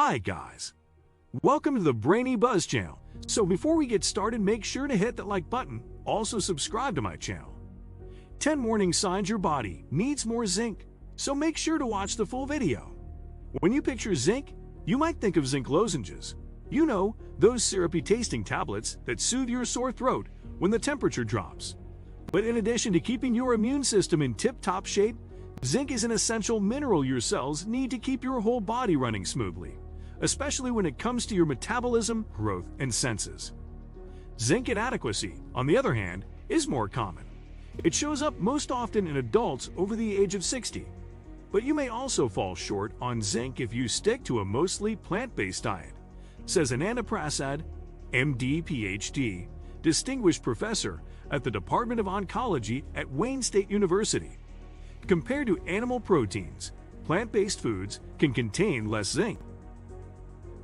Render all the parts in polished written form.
Hi guys, welcome to the Brainy Buzz channel. So before we get started, make sure to hit that like button, also subscribe to my channel. 10 warning signs your body needs more zinc, so make sure to watch the full video. When you picture zinc, you might think of zinc lozenges. You know, those syrupy tasting tablets that soothe your sore throat when the temperature drops. But in addition to keeping your immune system in tip-top shape, zinc is an essential mineral your cells need to keep your whole body running smoothly, especially when it comes to your metabolism, growth, and senses. Zinc inadequacy, on the other hand, is more common. It shows up most often in adults over the age of 60. But you may also fall short on zinc if you stick to a mostly plant-based diet, says Ananda Prasad, MD, PhD, distinguished professor at the Department of Oncology at Wayne State University. Compared to animal proteins, plant-based foods can contain less zinc.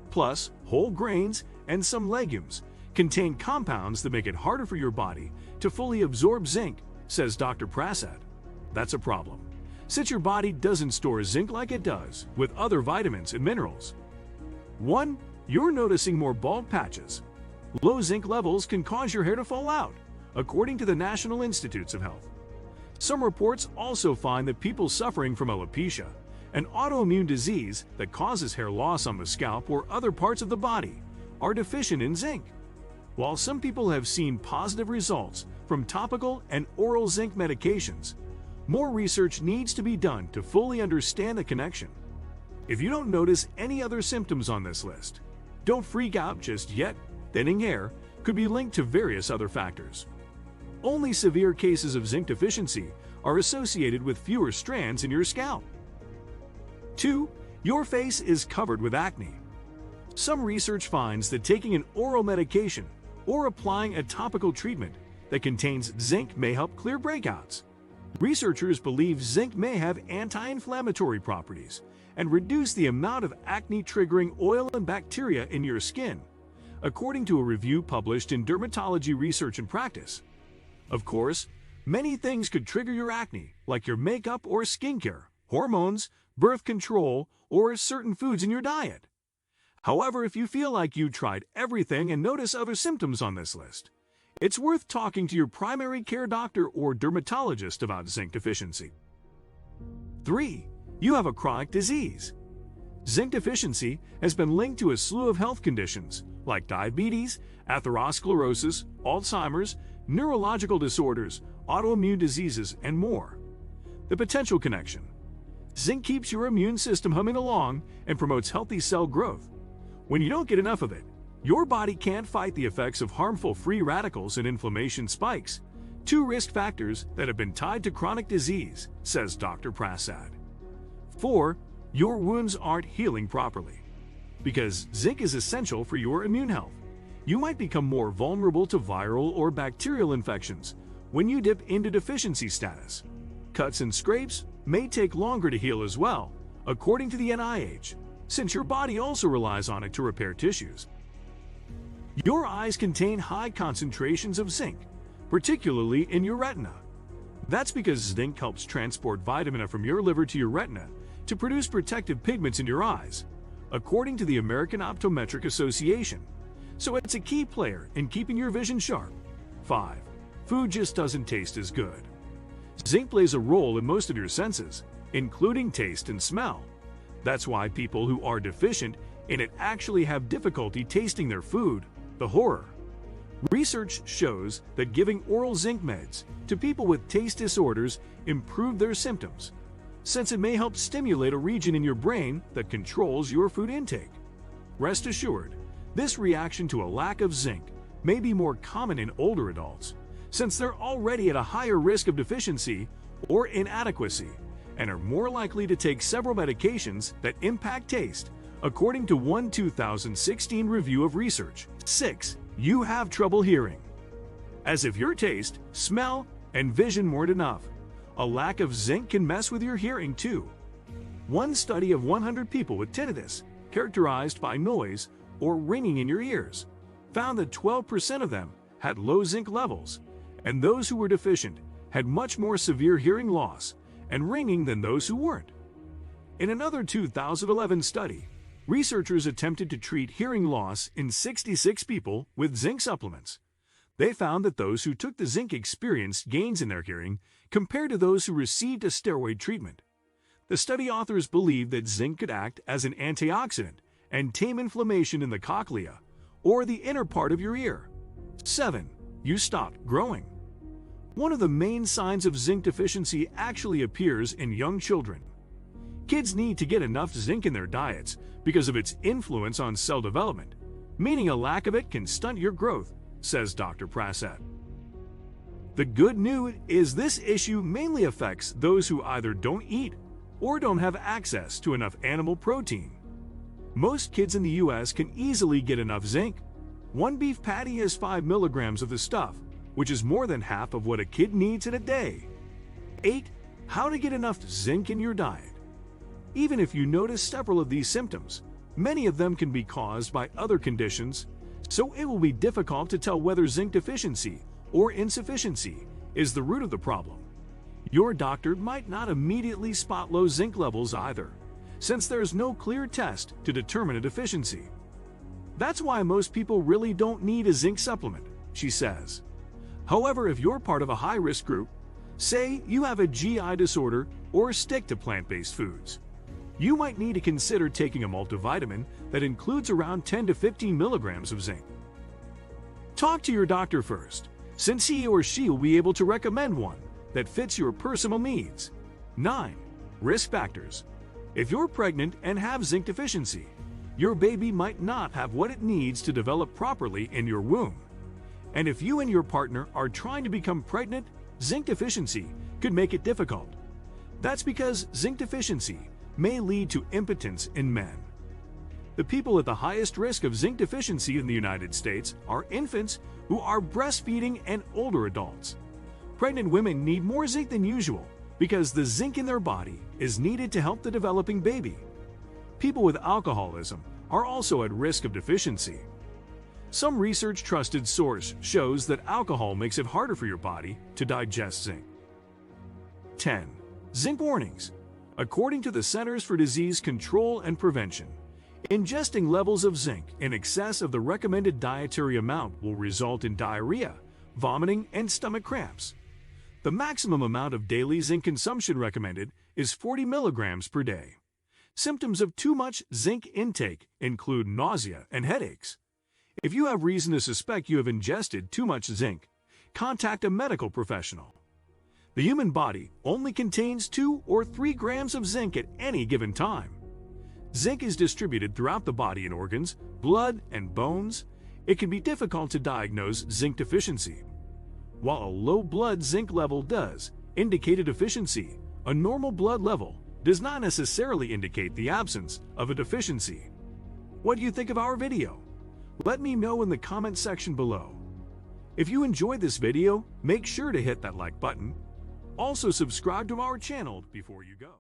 Plus, whole grains and some legumes contain compounds that make it harder for your body to fully absorb zinc, says Dr. Prasad. That's a problem, since your body doesn't store zinc like it does with other vitamins and minerals. 1. You're noticing more bald patches. Low zinc levels can cause your hair to fall out, according to the National Institutes of Health. Some reports also find that people suffering from alopecia, an autoimmune disease that causes hair loss on the scalp or other parts of the body, are deficient in zinc. While some people have seen positive results from topical and oral zinc medications, more research needs to be done to fully understand the connection. If you don't notice any other symptoms on this list, don't freak out just yet. Thinning hair could be linked to various other factors. Only severe cases of zinc deficiency are associated with fewer strands in your scalp. 2. Your face is covered with acne. Some research finds that taking an oral medication or applying a topical treatment that contains zinc may help clear breakouts. Researchers believe zinc may have anti-inflammatory properties and reduce the amount of acne-triggering oil and bacteria in your skin, according to a review published in Dermatology Research and Practice. Of course, many things could trigger your acne, like your makeup or skincare, hormones, birth control, or certain foods in your diet. However, if you feel like you tried everything and notice other symptoms on this list, it's worth talking to your primary care doctor or dermatologist about zinc deficiency. 3. You have a chronic disease. Zinc deficiency has been linked to a slew of health conditions like diabetes, atherosclerosis, Alzheimer's, neurological disorders, autoimmune diseases, and more. The potential connection. Zinc keeps your immune system humming along and promotes healthy cell growth. When you don't get enough of it, your body can't fight the effects of harmful free radicals and inflammation spikes, 2 risk factors that have been tied to chronic disease, says Dr. Prasad. 4. Your wounds aren't healing properly. Because zinc is essential for your immune health, you might become more vulnerable to viral or bacterial infections when you dip into deficiency status. Cuts and scrapes may take longer to heal as well, according to the NIH, since your body also relies on it to repair tissues. Your eyes contain high concentrations of zinc, particularly in your retina. That's because zinc helps transport vitamin from your liver to your retina to produce protective pigments in your eyes, according to the American Optometric Association. So it's a key player in keeping your vision sharp. 5. Food just doesn't taste as good. Zinc plays a role in most of your senses, including taste and smell. That's why people who are deficient in it actually have difficulty tasting their food. The horror. Research shows that giving oral zinc meds to people with taste disorders improve their symptoms, since it may help stimulate a region in your brain that controls your food intake. Rest assured, this reaction to a lack of zinc may be more common in older adults, since they're already at a higher risk of deficiency or inadequacy and are more likely to take several medications that impact taste, according to one 2016 review of research. 6. You have trouble hearing. As if your taste, smell, and vision weren't enough, a lack of zinc can mess with your hearing too. One study of 100 people with tinnitus, characterized by noise or ringing in your ears, found that 12% of them had low zinc levels, and those who were deficient had much more severe hearing loss and ringing than those who weren't. In another 2011 study, Researchers attempted to treat hearing loss in 66 people with zinc supplements. They found that those who took the zinc experienced gains in their hearing compared to those who received a steroid treatment. The study authors believed that zinc could act as an antioxidant and tame inflammation in the cochlea, or the inner part of your ear. 7. You stopped growing. One of the main signs of zinc deficiency actually appears in young children. Kids need to get enough zinc in their diets because of its influence on cell development, meaning a lack of it can stunt your growth, says Dr. Prasad. The good news is this issue mainly affects those who either don't eat or don't have access to enough animal protein. Most kids in the US can easily get enough zinc. One beef patty has 5 milligrams of the stuff, which is more than half of what a kid needs in a day. 8. How to get enough zinc in your diet. Even if you notice several of these symptoms, many of them can be caused by other conditions, so it will be difficult to tell whether zinc deficiency or insufficiency is the root of the problem. Your doctor might not immediately spot low zinc levels either, since there's no clear test to determine a deficiency. That's why most people really don't need a zinc supplement, she says. However, if you're part of a high-risk group, say you have a GI disorder or stick to plant-based foods, you might need to consider taking a multivitamin that includes around 10 to 15 milligrams of zinc. Talk to your doctor first, since he or she will be able to recommend one that fits your personal needs. 9. Risk factors. If you're pregnant and have zinc deficiency, your baby might not have what it needs to develop properly in your womb. And if you and your partner are trying to become pregnant, zinc deficiency could make it difficult. That's because zinc deficiency may lead to impotence in men. The people at the highest risk of zinc deficiency in the United States are infants who are breastfeeding and older adults. Pregnant women need more zinc than usual because the zinc in their body is needed to help the developing baby. People with alcoholism are also at risk of deficiency. Some research-trusted source shows that alcohol makes it harder for your body to digest zinc. 10. Zinc warnings. According to the Centers for Disease Control and Prevention, ingesting levels of zinc in excess of the recommended dietary amount will result in diarrhea, vomiting, and stomach cramps. The maximum amount of daily zinc consumption recommended is 40 milligrams per day. Symptoms of too much zinc intake include nausea and headaches. If you have reason to suspect you have ingested too much zinc, contact a medical professional. The human body only contains 2 or 3 grams of zinc at any given time. Zinc is distributed throughout the body in organs, blood, and bones. It can be difficult to diagnose zinc deficiency. While a low blood zinc level does indicate a deficiency, a normal blood level does not necessarily indicate the absence of a deficiency. What do you think of our video? Let me know in the comment section below. If you enjoyed this video, make sure to hit that like button. Also subscribe to our channel before you go.